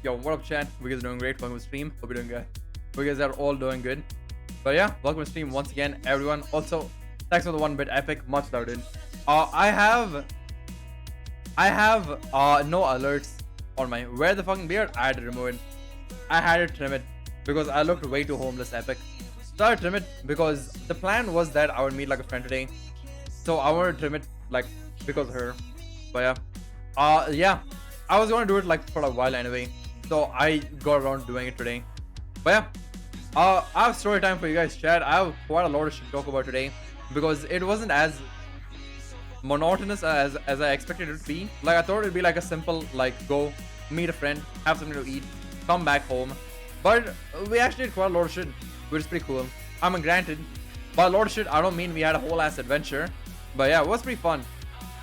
Yo, what up, chat? You guys are doing great. Welcome to stream. Hope you're doing good. You guys are all doing good. But yeah, welcome to stream once again, everyone. Also, thanks for the 1-bit epic. Much loved. I have no alerts on my where the fucking beard. I had to remove it. I had to trim it because I looked way too homeless epic. So I trim it because the plan was that I would meet like a friend today. So I wanted to trim it like because of her. But yeah, I was gonna do it like for a while anyway. So I got around doing it today. But yeah, I have story time for you guys, chat. I have quite a lot of shit to talk about today because it wasn't as monotonous as I expected it to be. Like I thought it'd be like a simple like go meet a friend, have something to eat, come back home. But we actually did quite a lot of shit, which is pretty cool. I mean, granted, by a lot of shit I don't mean we had a whole ass adventure. But yeah, it was pretty fun.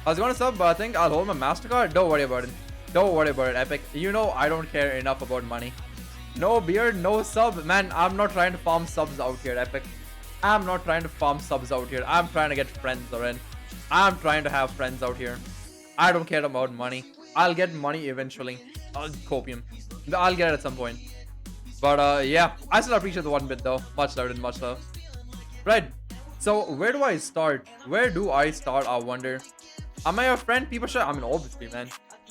I was gonna sub, but I think I'll hold my MasterCard. Don't worry about it. Don't worry about it, Epic. You know I don't care enough about money. No beard, no sub. Man, I'm not trying to farm subs out here, Epic. I'm not trying to farm subs out here. I'm trying to get friends, alright? I'm trying to have friends out here. I don't care about money. I'll get money eventually. Copium. I'll get it at some point. But yeah, I still appreciate the 1-bit though. Much love and much love. Right. So where do I start? Where do I start? I wonder. Am I your friend, people chat? I mean, obviously, man.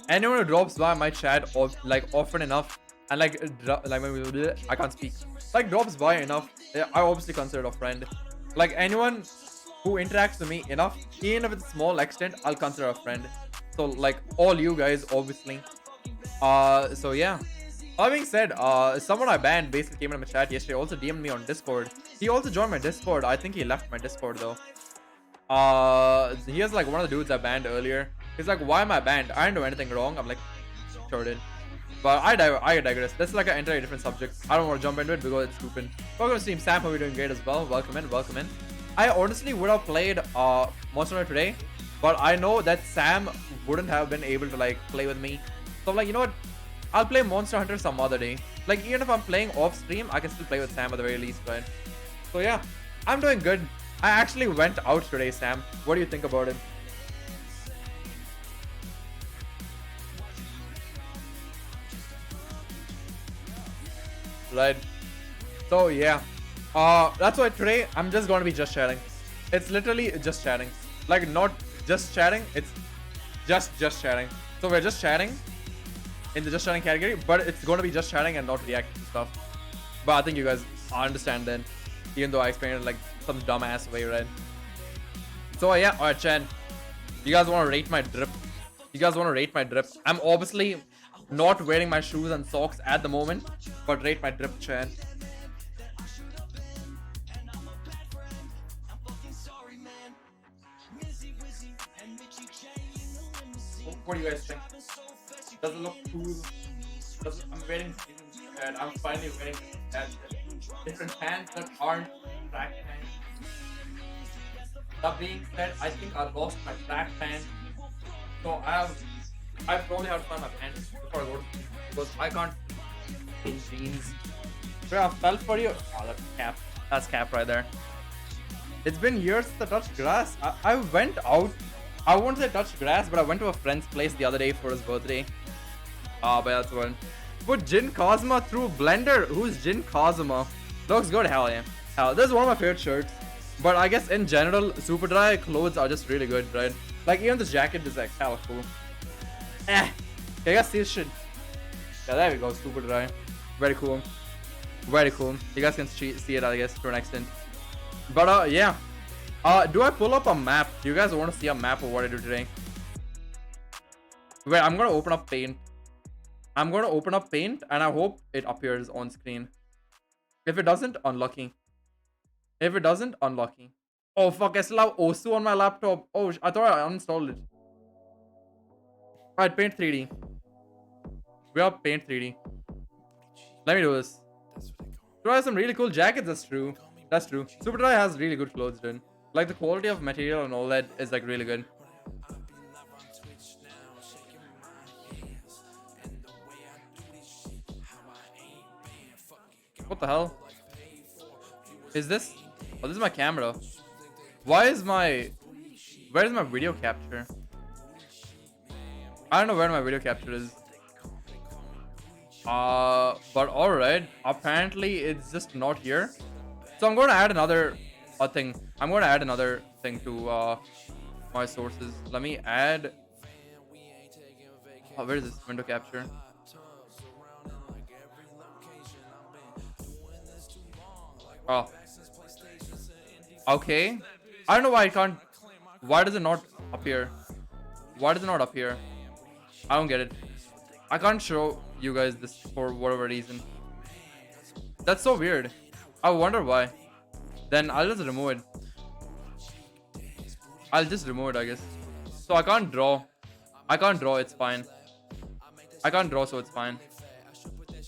Anyone who drops by my chat like often enough and like I can't speak. Like drops by enough, I obviously consider a friend. Like anyone who interacts with me enough, even if it's a small extent, I'll consider a friend. So like all you guys, obviously. So yeah. That being said, someone I banned basically came in my chat yesterday. Also DM'd me on Discord. He also joined my Discord. I think he left my Discord though. He has like one of the dudes I banned earlier. He's like, why am I banned? I didn't do anything wrong. I'm like, sure did. But I digress. That's like an entirely different subject. I don't want to jump into it because it's stupid. Welcome to stream. Sam, hope you're doing great as well. Welcome in, welcome in. I honestly would have played Monster Hunter today, but I know that Sam wouldn't have been able to like play with me. So I'm like, you know what? I'll play Monster Hunter some other day. Like even if I'm playing off stream, I can still play with Sam at the very least, right? So yeah, I'm doing good. I actually went out today, Sam. What do you think about it? Right. So yeah. That's why today I'm just gonna be just chatting. It's literally just chatting. Like not just chatting, it's just chatting. So we're just chatting in the just chatting category, but it's gonna be just chatting and not reacting to stuff. But I think you guys understand then. Even though I explained it like some dumbass way, right? So yeah, alright, chat. You guys want to rate my drip? You guys want to rate my drip? I'm obviously not wearing my shoes and socks at the moment, but rate my drip, chat. What do you guys think? Does it look cool? I'm wearing and I'm finally wearing different pants that aren't track pants. That being said, I think I lost my track pants. So I probably have to find my pants before I go to sleep because I can't in jeans. Where I fell for you? Oh, that's cap. That's cap right there. It's been years since I touched grass. I went out. I won't say touched grass, but I went to a friend's place the other day for his birthday. But that's one. Put Jin Kazuma through Blender. Who's Jin Kazuma? Looks good, hell yeah. Hell, this is one of my favorite shirts. But I guess in general, super dry clothes are just really good, right? Like even this jacket is like hella cool. I guess see this shit. Yeah, there we go, super dry. Very cool. Very cool. You guys can see it, I guess, to an extent. But yeah. Do I pull up a map? Do you guys want to see a map of what I do today? Wait, I'm gonna open up Paint. I'm gonna open up Paint and I hope it appears on screen. If it doesn't, unlucky. If it doesn't, unlucky. Oh fuck, I still have Osu on my laptop. Oh, I thought I uninstalled it. Alright, Paint 3D. We have Paint 3D. Let me do this. Superdry has some really cool jackets, that's true. That's true. Superdry has really good clothes, dude. Like the quality of material and all that is like really good. What the hell? Is this? Oh, this is my camera. Why is my... Where is my video capture? I don't know where my video capture is. But alright. Apparently it's just not here. So I'm going to add another thing. I'm going to add another thing to my sources. Let me add. Oh, where is this window capture? Oh. Okay. I don't know why I can't. Why does it not appear? Why does it not appear? I don't get it. I can't show you guys this for whatever reason. That's so weird. I wonder why. Then I'll just remove it. I'll just remove it, I guess. So I can't draw. I can't draw, it's fine. I can't draw, so it's fine.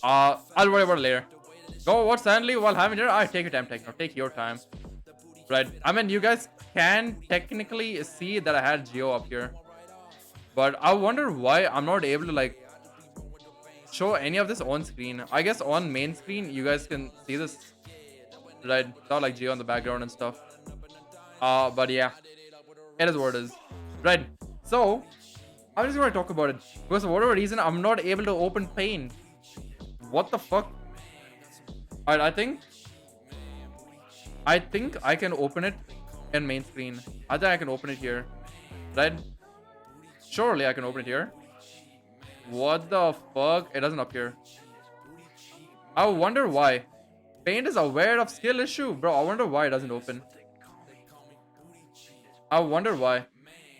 I'll worry about it later. Go watch silently while having dinner. I take your time, take your time. Right. I mean, you guys can technically see that I had Geo up here. But I wonder why I'm not able to like show any of this on screen. I guess on main screen you guys can see this. Right. Not like Geo on the background and stuff. But yeah. It is what it is. Right. So I'm just gonna talk about it. Because for whatever reason I'm not able to open Paint. What the fuck? Alright, I think I can open it in main screen. I think I can open it here. Right? Surely I can open it here. What the fuck? It doesn't appear. I wonder why. Paint is aware of skill issue. Bro, I wonder why it doesn't open. I wonder why.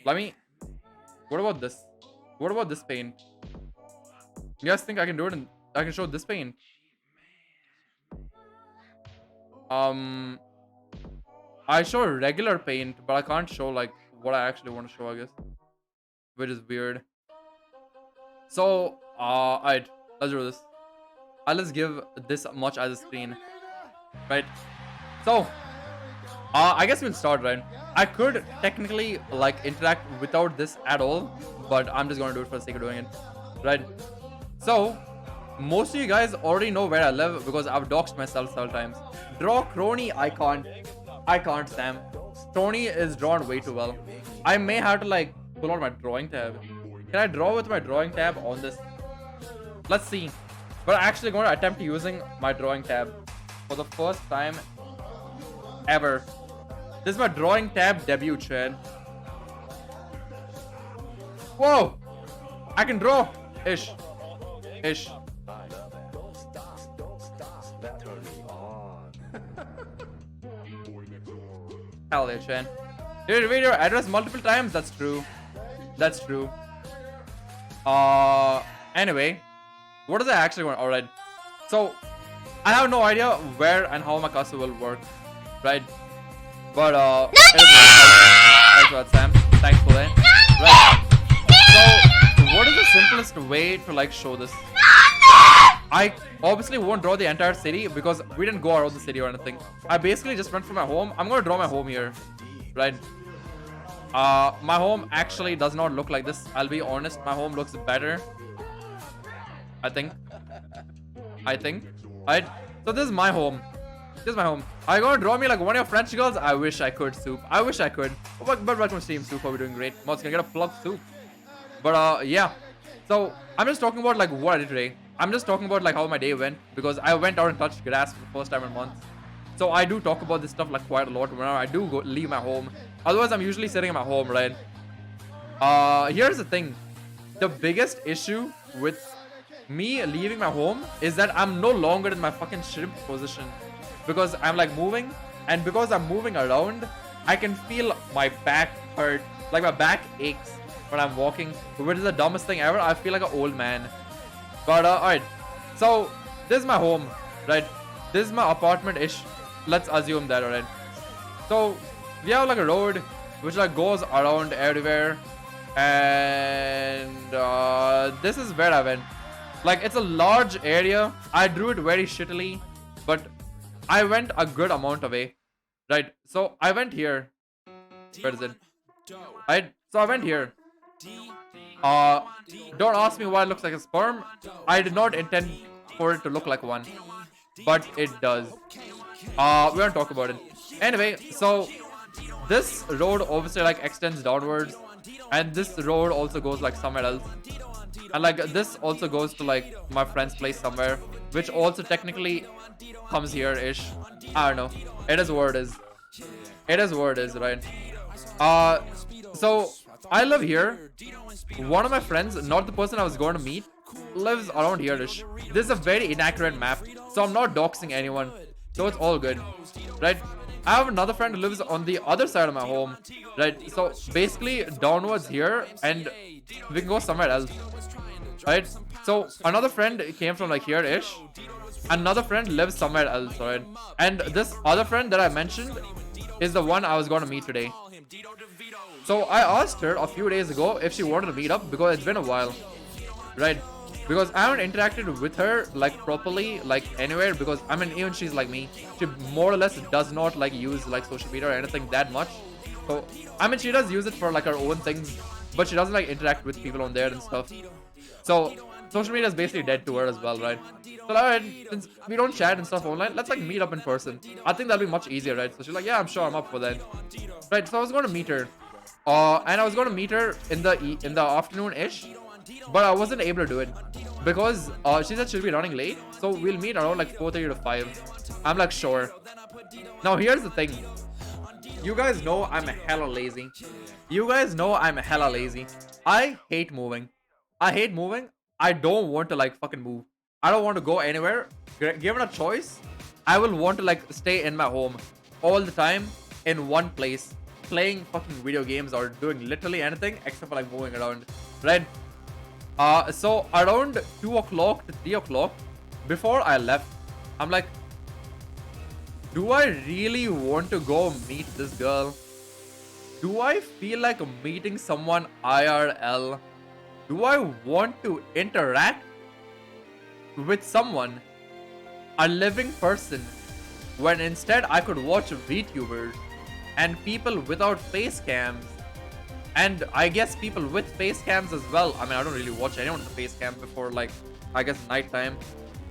Let me... What about this? What about this paint? You guys think I can do it and I can show this paint? I show regular paint, but I can't show like what I actually want to show, I guess. Which is weird. So, alright, let's do this. I'll just give this much as a screen. Right? So, I guess we'll start, right? I could technically like interact without this at all, but I'm just gonna do it for the sake of doing it. Right? So, most of you guys already know where I live because I've doxed myself several times. Draw crony, I can't, Sam. Crony is drawn way too well. I may have to like pull out my drawing tab. Can I draw with my drawing tab on this? Let's see. But I'm actually going to attempt using my drawing tab for the first time ever. This is my drawing tab debut, Chad. Whoa! I can draw! Ish. Hell yeah, Chen. Did you read your address multiple times? That's true. That's true. Anyway. What is I actually want? Alright. So, I have no idea where and how my cursor will work. Right? But, thanks for that, Sam. Thanks for that. Right. So, what is the simplest way to, like, show this? I obviously won't draw the entire city because we didn't go around the city or anything. I basically just went from my home. I'm going to draw my home here. Right? My home actually does not look like this. I'll be honest. My home looks better. I think. Alright. So this is my home. Are you going to draw me like one of your French girls? I wish I could, Soup. I wish I could. But welcome to Steam, Soup. Hope you're doing great. Mod's gonna get a plug, Soup. But yeah. So I'm just talking about like what I did today. I'm just talking about like how my day went because I went out and touched grass for the first time in months. So I do talk about this stuff like quite a lot whenever I do leave my home. Otherwise, I'm usually sitting in my home, right? Here's the thing. The biggest issue with me leaving my home is that I'm no longer in my fucking shrimp position because I'm like moving, and because I'm moving around, I can feel my back hurt, like my back aches when I'm walking, which is the dumbest thing ever. I feel like an old man. But alright, so this is my home, right? This is my apartment-ish. Let's assume that, alright? So we have like a road which like goes around everywhere, and this is where I went. Like, it's a large area. I drew it very shittily, but I went a good amount away, right? So I went here. Where is it? Right? So I went here. Don't ask me why it looks like a sperm. I did not intend for it to look like one, but it does. We won't talk about it. Anyway, so this road obviously like extends downwards, and this road also goes like somewhere else. And like this also goes to like my friend's place somewhere, which also technically comes here-ish. I don't know. It is what it is. It is what it is, right? Uh, so I live here. One of my friends, not the person I was going to meet, lives around here-ish. This is a very inaccurate map, so I'm not doxing anyone. So it's all good, right? I have another friend who lives on the other side of my home, right? So basically downwards here, and we can go somewhere else, right? So another friend came from like here-ish. Another friend lives somewhere else, right? And this other friend that I mentioned is the one I was going to meet today. So I asked her a few days ago if she wanted to meet up because it's been a while, right? Because I haven't interacted with her like properly like anywhere, because I mean even she's like me, she more or less does not like use like social media or anything that much. So I mean she does use it for like her own things, but she doesn't like interact with people on there and stuff. So social media is basically dead to her as well, right? So alright, since we don't chat and stuff online, let's like meet up in person. I think that'll be much easier, right? So she's like, yeah, I'm sure, I'm up for that. Right, so I was going to meet her. And I was going to meet her in the afternoon-ish, but I wasn't able to do it because she said she'll be running late, so we'll meet around like 4:30 to 5. I'm like, sure. Now here's the thing. You guys know I'm hella lazy. You guys know I'm hella lazy. I hate moving. I hate moving. I don't want to like fucking move. I don't want to go anywhere. Given a choice, I will want to like stay in my home all the time in one place, playing fucking video games or doing literally anything except for like moving around, right? So around 2 o'clock to 3 o'clock, before I left, I'm like, do I really want to go meet this girl? Do I feel like meeting someone IRL? Do I want to interact with someone, a living person, when instead I could watch VTubers and people without face cams, and I guess people with face cams as well? I mean, I don't really watch anyone with a face cam before like, I guess, nighttime.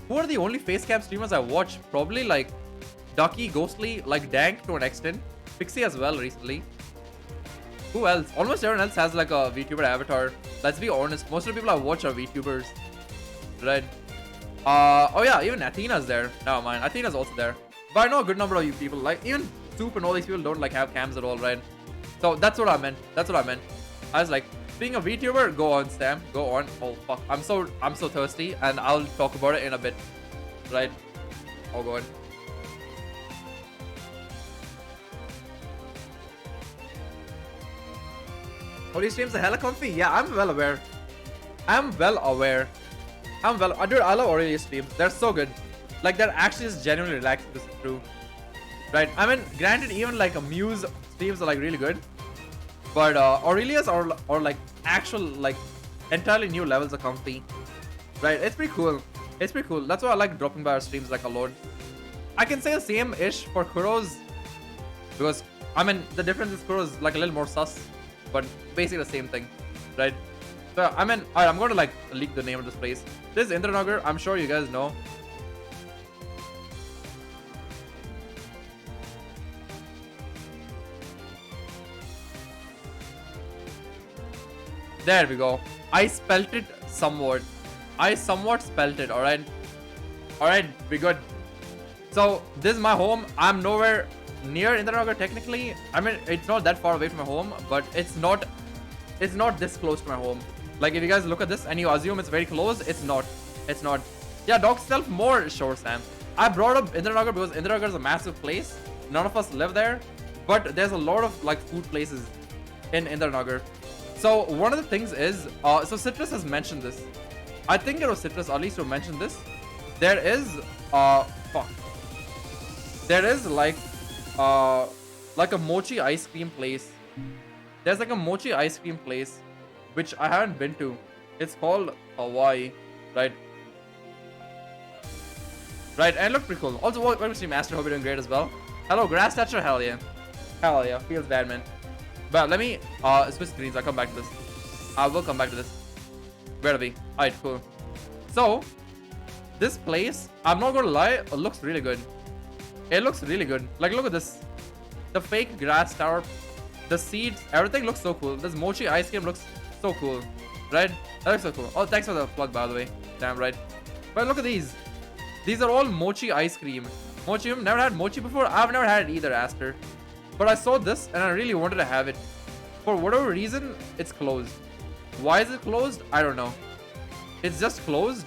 Who are the only face cam streamers I watch? Probably like Ducky, Ghostly, like Dank to an extent, Pixie as well recently. Who else? Almost everyone else has like a VTuber avatar. Let's be honest, most of the people I watch are VTubers, right? Oh yeah, even Athena's there. Never mind, Athena's also there. But I know a good number of you people, like even Soup and all these people don't like have cams at all, right? So that's what I meant. That's what I meant. I was like, being a VTuber, go on, Sam, go on. Oh fuck, I'm so thirsty, and I'll talk about it in a bit, right? Oh, go on. Oh, these streams are hella comfy. Yeah, I'm well aware. Dude, I love Aurelia's streams. They're so good. Like, they're actually just genuinely relaxing to sit through. Right? I mean, granted, even like a Muse streams are like really good. But Aurelia's are like actual like entirely new levels of comfy. Right? It's pretty cool. It's pretty cool. That's why I like dropping by our streams like a lot. I can say the same-ish for Kuro's, because I mean the difference is Kuro's like a little more sus, but basically the same thing, right? So I mean, alright, I'm going to like leak the name of this place. This is Indranagar. I'm sure you guys know. There we go. I spelt it somewhat. I somewhat spelt it, alright? Alright, we good. So, this is my home. I'm nowhere near Indranagar technically. I mean, it's not that far away from my home, but it's not this close to my home. Like, if you guys look at this and you assume it's very close, it's not. It's not. Yeah, dog self more sure, Sam. I brought up Indranagar because Indranagar is a massive place. None of us live there, but there's a lot of like food places in Indranagar. So one of the things is, so Citrus has mentioned this. I think it was Citrus, at least, who mentioned this. There is, there is like a mochi ice cream place. There's like a mochi ice cream place, which I haven't been to. It's called Hawaii, right? Right, and it looked pretty cool. Also, welcome to stream, Master. Hope you're doing great as well. Hello, Grass Thatcher. Hell yeah. Hell yeah. Feels bad, man. But let me switch screens. I'll come back to this. I will come back to this. Where are we? Alright, cool. So, this place, I'm not gonna lie, it looks really good. It looks really good. Like, look at this. The fake grass tower, the seeds, everything looks so cool. This mochi ice cream looks so cool. right? That looks so cool. Oh, thanks for the plug, by the way. Damn right. But look at these. These are all mochi ice cream. Mochi, you've never had mochi before? I've never had it either, Aster. But I saw this and I really wanted to have it. For whatever reason, it's closed. Why is it closed? I don't know. It's just closed.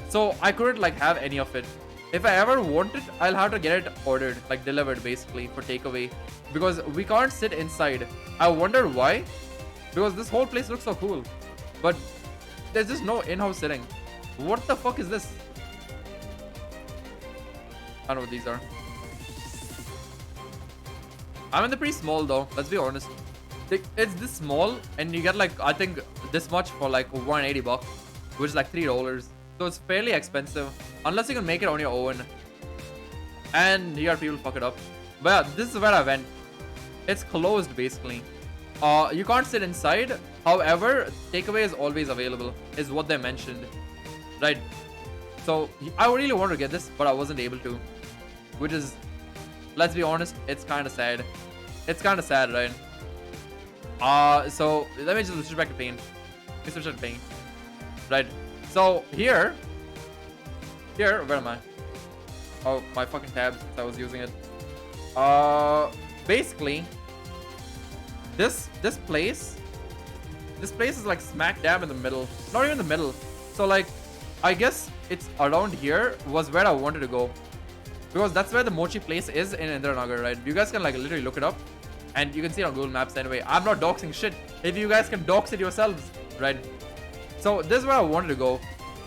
So I couldn't like have any of it. If I ever want it, I'll have to get it ordered, like delivered basically for takeaway. Because we can't sit inside. I wonder why. Because this whole place looks so cool. But there's just no in-house sitting. What the fuck is this? I don't know what these are. I mean, they're pretty small though, let's be honest. It's this small and you get like, I think this much for like 180 bucks, which is like $3. So it's fairly expensive, unless you can make it on your own. And here people fuck it up. But yeah, this is where I went. It's closed basically. You can't sit inside. However, takeaway is always available, is what they mentioned. Right. So I really wanted to get this, but I wasn't able to. Which is, let's be honest, it's kind of sad. It's kind of sad, right? So let me just switch back to paint. Let's switch back to paint. Right. So here, where am I? Oh, my fucking tabs, since I was using it. Basically, this place is like smack dab in the middle. Not even the middle. So like, I guess it's around here was where I wanted to go. Because that's where the mochi place is in Indiranagar, right? You guys can like literally look it up. And you can see it on Google Maps anyway. I'm not doxing shit. If you guys can dox it yourselves, right? So this is where I wanted to go.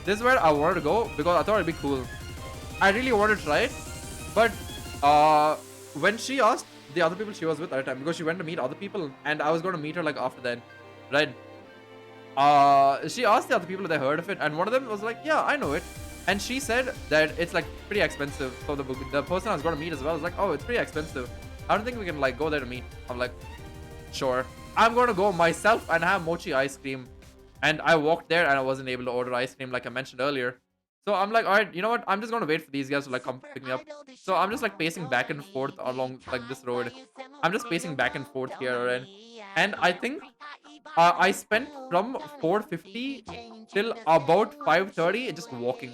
This is where I wanted to go because I thought it'd be cool. I really wanted to try it. But when she asked the other people she was with at the time, because she went to meet other people and I was going to meet her like after that, right? She asked the other people if they heard of it, and one of them was like, yeah, I know it. And she said that it's like pretty expensive. So the person I was going to meet as well was like, oh, it's pretty expensive. I don't think we can like go there to meet. I'm like, sure. I'm going to go myself and have mochi ice cream. And I walked there and I wasn't able to order ice cream like I mentioned earlier. So I'm like, all right, you know what? I'm just going to wait for these guys to like come pick me up. So I'm just like pacing back and forth along like this road. I'm just pacing back and forth here, alright? And I think I spent from 4:50 till about 5:30 just walking.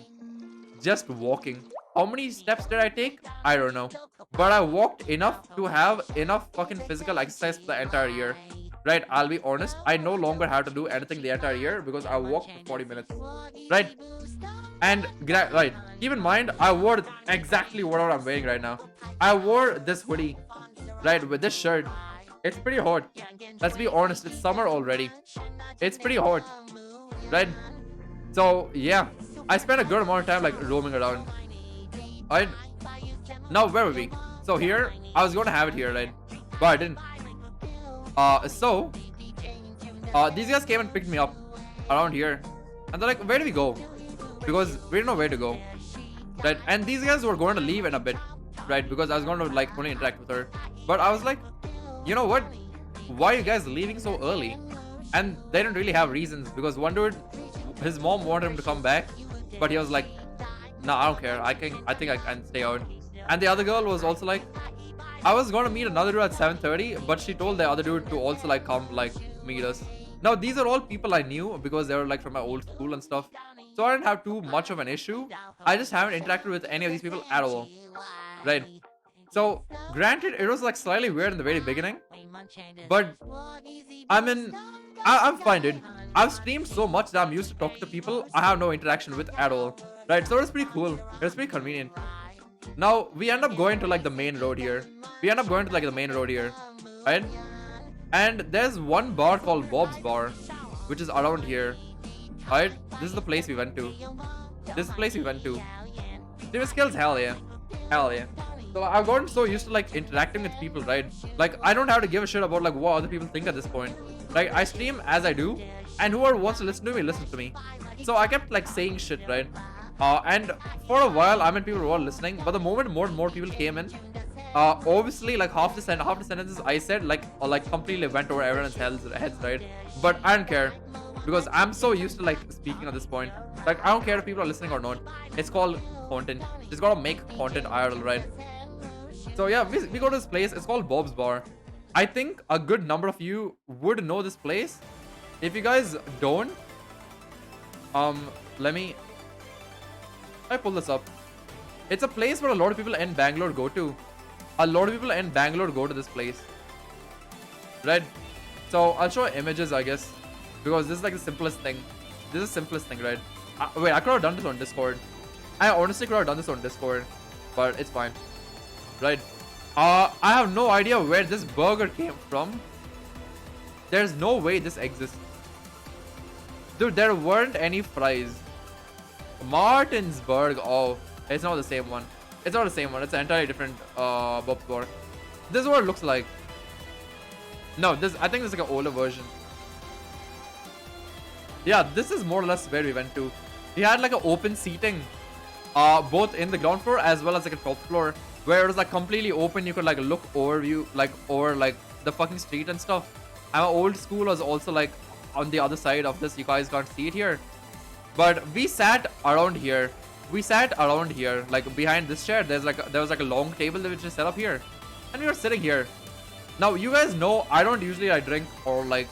Just walking. How many steps did I take? I don't know. But I walked enough to have enough fucking physical exercise for the entire year. Right, I'll be honest. I no longer have to do anything the entire year because I walked for 40 minutes. Right? And, right, keep in mind, I wore exactly what I'm wearing right now. I wore this hoodie, right, with this shirt. It's pretty hot. Let's be honest, it's summer already. It's pretty hot, right? So, yeah, I spent a good amount of time, like, roaming around. Alright, now where were we? So here, I was going to have it here, right? But I didn't. These guys came and picked me up around here. And they're like, where do we go? Because we didn't know where to go. Right? And these guys were going to leave in a bit. Right? Because I was going to like only interact with her. But I was like, you know what? Why are you guys leaving so early? And they didn't really have reasons. Because one dude, his mom wanted him to come back. But he was like, nah, I don't care. I think I can stay out. And the other girl was also like, I was going to meet another dude at 7:30, but she told the other dude to also like come like meet us. Now these are all people I knew because they were like from my old school and stuff. So I didn't have too much of an issue. I just haven't interacted with any of these people at all. Right. So granted, it was like slightly weird in the very beginning. But I mean, I'm fine, dude. I've streamed so much that I'm used to talking to people I have no interaction with at all. Right. So it was pretty cool. It was pretty convenient. Now, we end up going to like the main road here. Right? And there's one bar called Bob's Bar, which is around here. Right? This is the place we went to. Team skills, hell yeah. So I've gotten so used to like interacting with people, right? Like, I don't have to give a shit about like what other people think at this point. Like, I stream as I do, and whoever wants to listen to me, listens to me. So I kept like saying shit, right? And for a while, I mean, people were all listening. But the moment more and more people came in, obviously, like half the sentences I said, like completely went over everyone's heads, right? But I don't care because I'm so used to like speaking at this point. Like, I don't care if people are listening or not. It's called content. Just gotta make content IRL, right? So yeah, we go to this place. It's called Bob's Bar. I think a good number of you would know this place. If you guys don't, Let me I pull this up. It's a place where a lot of people in Bangalore go to. A lot of people in Bangalore go to this place. Right? So I'll show images, I guess, because this is like the simplest thing. This is the simplest thing, right? Wait, I could have done this on Discord. I honestly could have done this on Discord, but it's fine. Right? I have no idea where this burger came from. There's no way this exists. Dude, there weren't any fries. Martinsburg. Oh, it's not the same one. It's not the same one. It's an entirely different Bob's Burger. This is what it looks like. No, I think this is like an older version. Yeah, this is more or less where we went to. We had like an open seating, both in the ground floor as well as like a top floor, where it was like completely open. You could like look over like the fucking street and stuff. And our old school was also like on the other side of this. You guys can't see it here, but we sat around here. We sat around here, like behind this chair. There was like a long table which is set up here, and we were sitting here. Now you guys know I don't usually like drink or like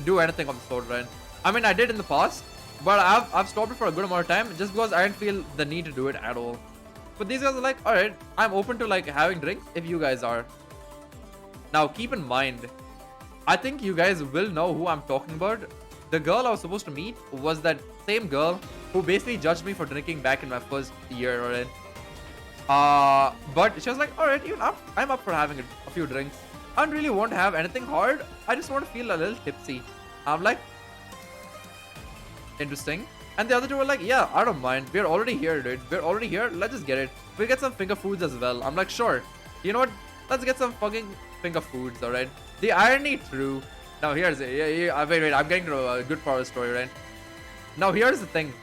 do anything of the sort, right? I mean I did in the past, but I've stopped it for a good amount of time just because I didn't feel the need to do it at all. But these guys are like, alright, I'm open to like having drinks if you guys are. Now keep in mind, I think you guys will know who I'm talking about. The girl I was supposed to meet was that same girl who basically judged me for drinking back in my first year, alright? But she was like, alright, I'm up for having a few drinks. I don't really want to have anything hard. I just want to feel a little tipsy. I'm like, interesting. And the other two were like, yeah, I don't mind. We're already here, dude. We're already here. Let's just get it. We get some finger foods as well. I'm like, sure. You know what? Let's get some fucking finger foods, alright? The irony through. Now here's it. Wait. I'm getting to a good part of the story, right? Now here's the thing.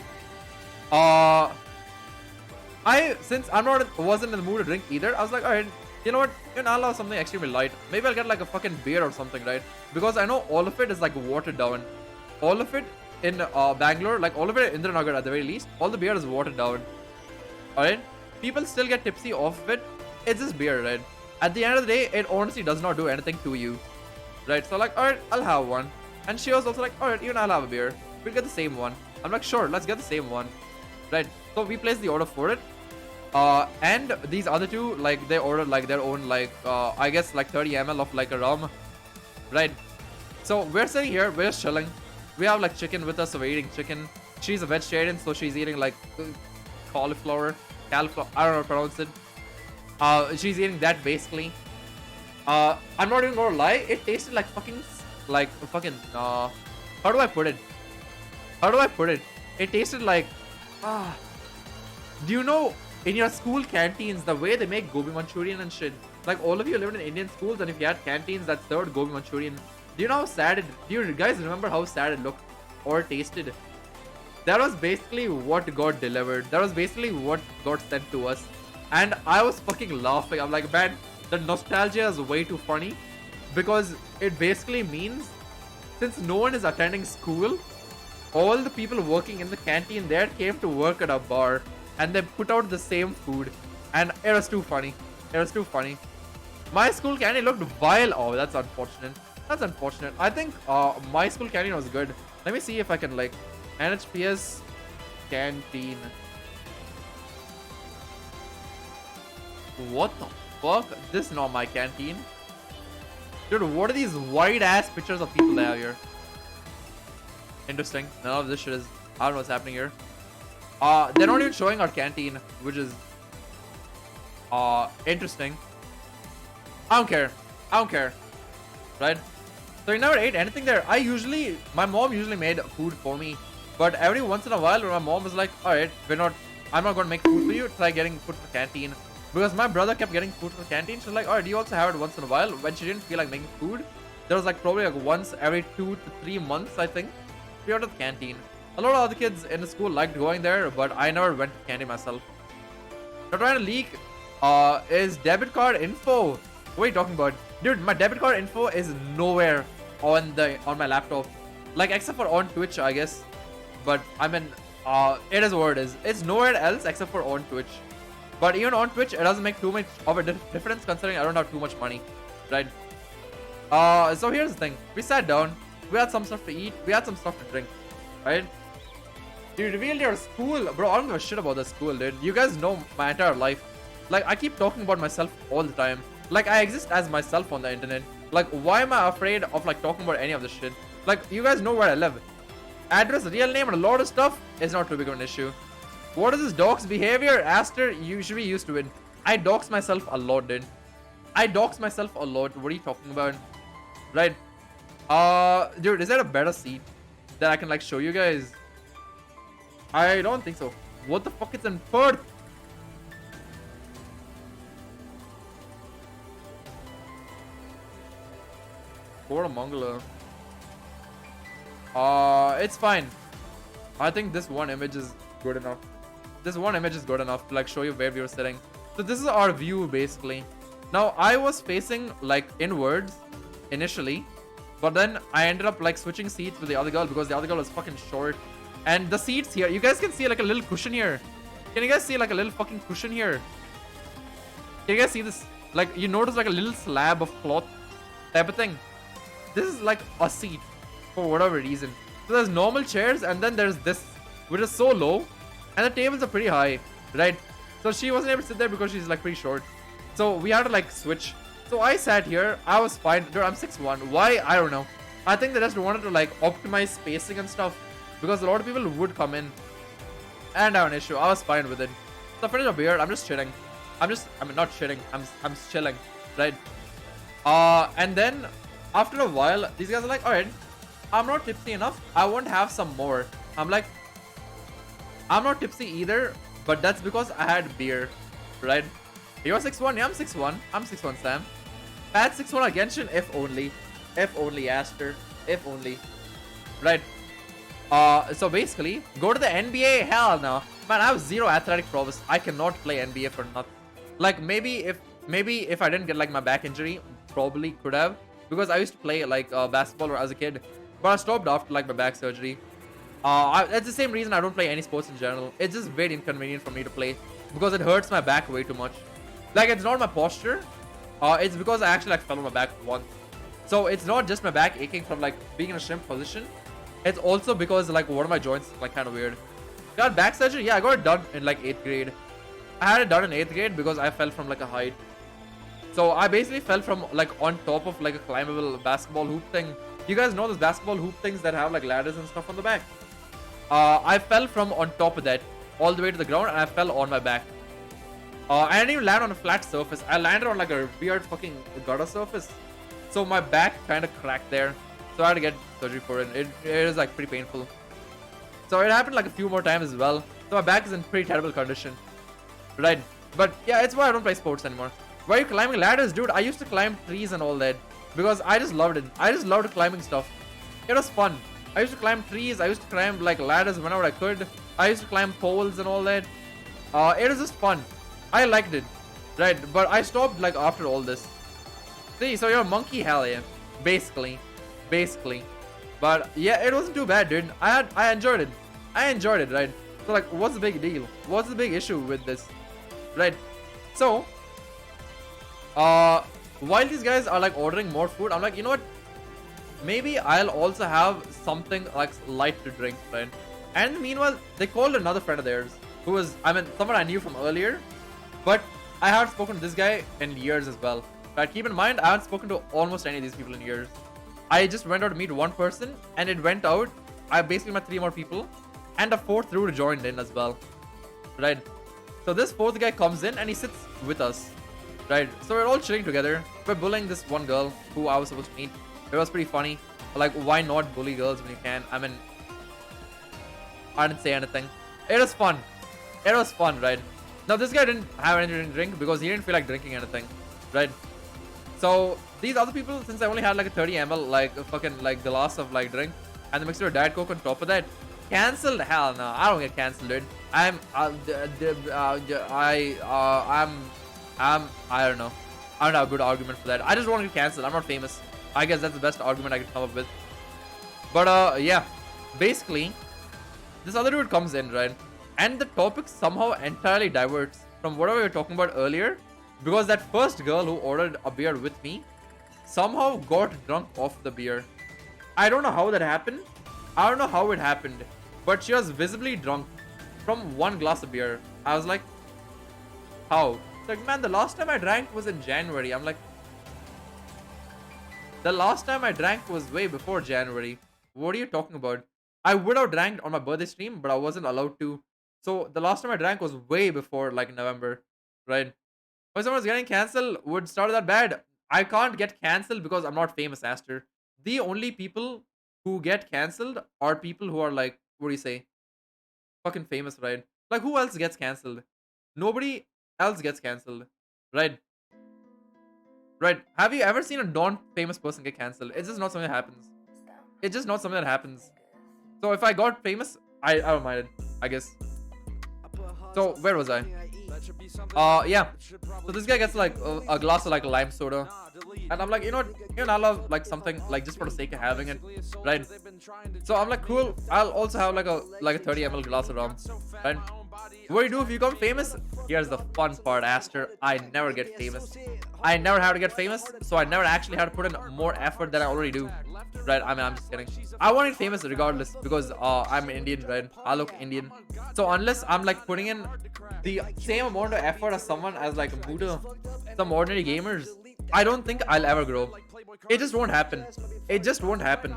Since wasn't in the mood to drink either, I was like, alright, you know what? I'll have something extremely light. Maybe I'll get like a fucking beer or something, right? Because I know all of it is like watered down. All of it in Bangalore, like all of it in Indranagar at the very least, all the beer is watered down. Alright? People still get tipsy off of it. It's just beer, right? At the end of the day, it honestly does not do anything to you. Right? So like, alright, I'll have one. And she was also like, alright, I'll have a beer. We'll get the same one. I'm like, sure, let's get the same one. Right? So we placed the order for it. And these other two, like, they ordered like their own, like, I guess like 30 ml of like a rum. Right? So we're sitting here, we're just chilling. We have like chicken with us, so we're eating chicken. She's a vegetarian, so she's eating like cauliflower. I don't know how to pronounce it. She's eating that basically. I'm not even gonna lie, it tasted like fucking, how do I put it? It tasted like, do you know, in your school canteens, the way they make gobi Manchurian and shit, like all of you lived in Indian schools, and if you had canteens that served gobi Manchurian, do you know how sad it, do you guys remember how sad it looked or tasted? That was basically what got delivered. That was basically what got sent to us. And I was fucking laughing. I'm like, man, the nostalgia is way too funny, because it basically means since no one is attending school, all the people working in the canteen there came to work at a bar, and they put out the same food, and it was too funny. It was too funny. My school canteen looked vile. Oh, that's unfortunate. That's unfortunate. I think my school canteen was good. Let me see if I can like NHPS canteen. What the fuck? This is not my canteen. Dude, what are these wide ass pictures of people they have here? Interesting. None of this shit is, I don't know what's happening here. They're not even showing our canteen, which is interesting. I don't care. Right? So we never ate anything there. My mom usually made food for me, but every once in a while when my mom was like, alright, I'm not gonna make food for you, try getting food from the canteen. Because my brother kept getting food from the canteen. She's like, alright, you also have it once in a while. When she didn't feel like making food, there was like probably like once every 2 to 3 months, I think, we went to the canteen. A lot of other kids in the school liked going there, but I never went to the canteen myself. Now trying to leak is debit card info. What are you talking about? Dude, my debit card info is nowhere on my laptop. Like, except for on Twitch, I guess. But I mean, it is what it is. It's nowhere else except for on Twitch. But even on Twitch, it doesn't make too much of a difference considering I don't have too much money. Right? So here's the thing. We sat down. We had some stuff to eat. We had some stuff to drink. Right? You revealed your school. Bro, I don't give a shit about the school, dude. You guys know my entire life. Like, I keep talking about myself all the time. Like, I exist as myself on the internet. Like, why am I afraid of, like, talking about any of this shit? Like, you guys know where I live. Address, real name, and a lot of stuff is not too big of an issue. What is this dog's behavior? Aster, you should be used to it. I dox myself a lot, dude. I dox myself a lot. What are you talking about? Right. Dude, is there a better seat that I can, like, show you guys? I don't think so. What the fuck is in Perth? Mongolo. It's fine. I think this one image is good enough. This one image is good enough to, like, show you where we were sitting. So this is our view, basically. Now, I was facing, like, inwards initially, but then I ended up, like, switching seats with the other girl because the other girl was fucking short. And the seats here, you guys can see, like, a little cushion here. Can you guys see, like, a little fucking cushion here? Can you guys see this? Like, you notice, like, a little slab of cloth type of thing. This is, like, a seat for whatever reason. So there's normal chairs, and then there's this, which is so low, and the tables are pretty high, right? So she wasn't able to sit there because she's, like, pretty short. So we had to, like, switch. So I sat here. I was fine. Dude, I'm 6'1". Why? I don't know. I think they just wanted to, like, optimize spacing and stuff, because a lot of people would come in and have an issue. I was fine with it. So I finished a beer. I'm just chilling. I mean, not chilling. I'm chilling, right? And then after a while, these guys are like, all right, I'm not tipsy enough. I won't have some more. I'm like, I'm not tipsy either, but that's because I had beer, right? You're 6'1". Yeah, I'm 6'1". I'm 6'1", Sam. Pat 6'1" Genshin. If only. If only, Aster. If only. Right. So basically, go to the NBA. Hell no. Man, I have zero athletic prowess. I cannot play NBA for nothing. Like, maybe if I didn't get, like, my back injury, probably could have. Because I used to play, like, basketball as a kid. But I stopped after, like, my back surgery. That's the same reason I don't play any sports in general. It's just very inconvenient for me to play. Because it hurts my back way too much. Like, it's not my posture. It's because I actually, like, fell on my back once. So it's not just my back aching from, like, being in a shrimp position. It's also because, like, one of my joints is, like, kind of weird. Got back surgery? Yeah, I got it done in, like, 8th grade. I had it done in 8th grade because I fell from, like, a height. So I basically fell from, like, on top of, like, a climbable basketball hoop thing. You guys know those basketball hoop things that have, like, ladders and stuff on the back? I fell from on top of that all the way to the ground, and I fell on my back. I didn't even land on a flat surface. I landed on, like, a weird fucking gutter surface. So my back kind of cracked there. So I had to get surgery for it. It is, like, pretty painful. So it happened, like, a few more times as well. So my back is in pretty terrible condition. Right? But yeah, it's why I don't play sports anymore. Why are you climbing ladders, dude? I used to climb trees and all that. Because I just loved it. I just loved climbing stuff. It was fun. I used to climb trees. I used to climb, like, ladders whenever I could. I used to climb poles and all that. It was just fun. I liked it. Right? But I stopped, like, after all this. See, so you're a monkey? Hell yeah. Basically. But yeah, it wasn't too bad, dude. I enjoyed it. Right? So, like, what's the big deal? What's the big issue with this? Right? So, while these guys are, like, ordering more food, I'm like, you know what? Maybe I'll also have something, like, light to drink, right? And meanwhile, they called another friend of theirs who was, I mean, someone I knew from earlier, but I haven't spoken to this guy in years as well. Right? Keep in mind, I haven't spoken to almost any of these people in years. I just went out to meet one person, and it went out. I basically met 3 more people, and a 4th dude joined in as well. Right? So this 4th guy comes in, and he sits with us. Right? So we're all chilling together. We're bullying this one girl who I was supposed to meet. It was pretty funny. Like, why not bully girls when you can? I mean, I didn't say anything. It was fun. It was fun, right? Now, this guy didn't have anything to drink because he didn't feel like drinking anything. Right? So these other people, since I only had, like, a 30 ml, like, a fucking, like, glass of, like, drink, and the mixture of Diet Coke on top of that, cancelled? Hell no, I don't get cancelled, dude. I don't know. I don't have a good argument for that. I just want to get cancelled. I'm not famous. I guess that's the best argument I could come up with. But yeah, basically, this other dude comes in, right? And the topic somehow entirely diverts from whatever we were talking about earlier, because that first girl who ordered a beer with me somehow got drunk off the beer. I don't know how that happened. I don't know how it happened. but she was visibly drunk from one glass of beer. I was like, how? She's like, man, the last time I drank was in January. I'm like, the last time I drank was way before January. What are you talking about? I would have drank on my birthday stream, but I wasn't allowed to. So the last time I drank was way before like November, right? When someone's getting cancelled, would start that bad. I can't get cancelled because I'm not famous, Aster. The only people who get cancelled are people who are like, what do you say? Fucking famous, right? Like, who else gets cancelled? Nobody else gets cancelled, right? Right? Have you ever seen a non-famous person get cancelled? It's just not something that happens. It's just not something that happens. So if I got famous, I don't mind it, I guess. So where was I? Yeah. So this guy gets like a glass of like lime soda, and I'm like, you know what? I love like something like just for the sake of having it, right? So I'm like, cool. I'll also have like a 30 ml glass of rum, right? What do you do if you become famous? Here's the fun part, Aster. I never get famous. I never have to get famous, so I never actually have to put in more effort than I already do. Right? I mean, I'm just kidding. I want to get famous regardless because I'm Indian, right? I look Indian. So unless I'm like putting in the same amount of effort as someone as like Buddha, some ordinary gamers, I don't think I'll ever grow. It just won't happen. It just won't happen.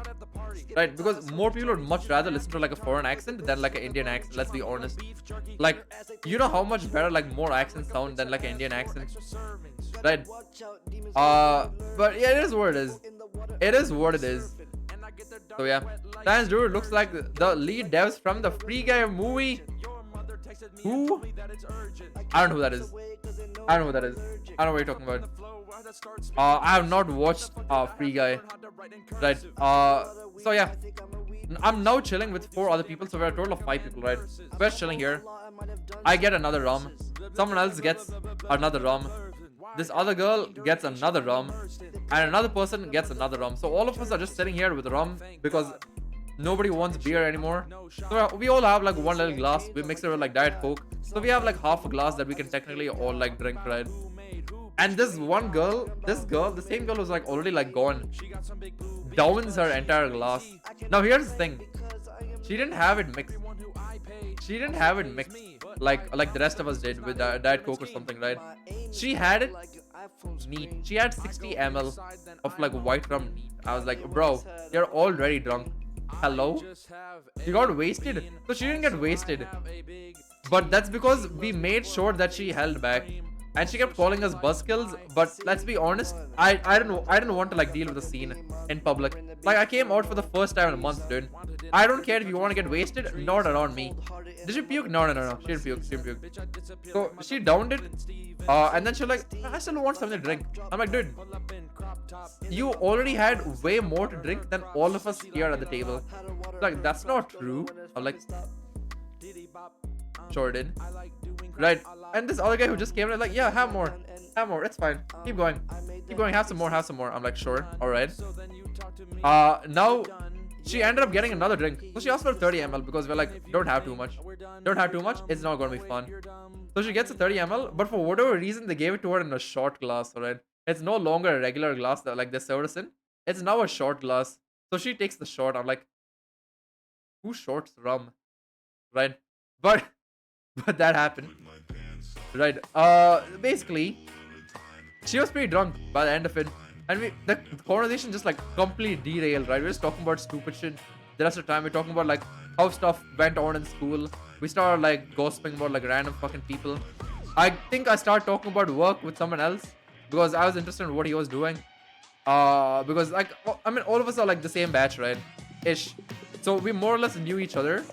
Right? Because more people would much rather listen to like a foreign accent than like an Indian accent. Let's be honest. Like, you know how much better like more accents sound than like an Indian accent, right? But yeah, it is what it is. It is what it is. So yeah, thanks, dude. Looks like the lead devs from the Free Guy movie. Who? I don't know who that is. I don't know who that is. I don't know what you're talking about. I have not watched Free Guy. Right. So yeah, I'm now chilling with 4 other people, so we're a total of 5 people, right? We're chilling here. I get another rum. Someone else gets another rum. This other girl gets another rum, and another person gets another rum. So all of us are just sitting here with rum because nobody wants beer anymore. So we all have like one little glass. We mix it with like Diet Coke. So we have like half a glass that we can technically all like drink, right? And this one girl, the same girl was like already like gone, downs her entire glass. Now here's the thing. She didn't have it mixed. She didn't have it mixed like the rest of us did with Diet Coke or something, right? She had it neat. She had 60 ml of like white rum neat. I was like, bro, you're already drunk. Hello? You got wasted? So she didn't get wasted. But that's because we made sure that she held back. And she kept calling us buzzkills, but let's be honest, I didn't want to like deal with the scene in public. Like, I came out for the first time in a month, dude. I don't care if you want to get wasted, not around me. Did she puke? No. She didn't puke. She didn't puke. So she downed it, and then she's like, I still want something to drink. I'm like, dude, you already had way more to drink than all of us here at the table. Like, that's not true. I'm like, sure did. Right. And this other guy who just came in like, yeah, have more, it's fine, keep going, have some more. I'm like, sure, all right. Now she ended up getting another drink, so she asked for 30 ml because we're like, don't have too much, it's not gonna be fun. So she gets a 30 ml, but for whatever reason they gave it to her in a short glass. All right, it's no longer a regular glass that like they served us in. It's now a short glass. So she takes the short. I'm like, who shorts rum, right? But that happened. Right. Basically, she was pretty drunk by the end of it, and the conversation just like completely derailed. Right, we're just talking about stupid shit. The rest of the time, we're talking about like how stuff went on in school. We started like gossiping about like random fucking people. I think I started talking about work with someone else because I was interested in what he was doing. Because like, I mean, all of us are like the same batch, right? Ish. So we more or less knew each other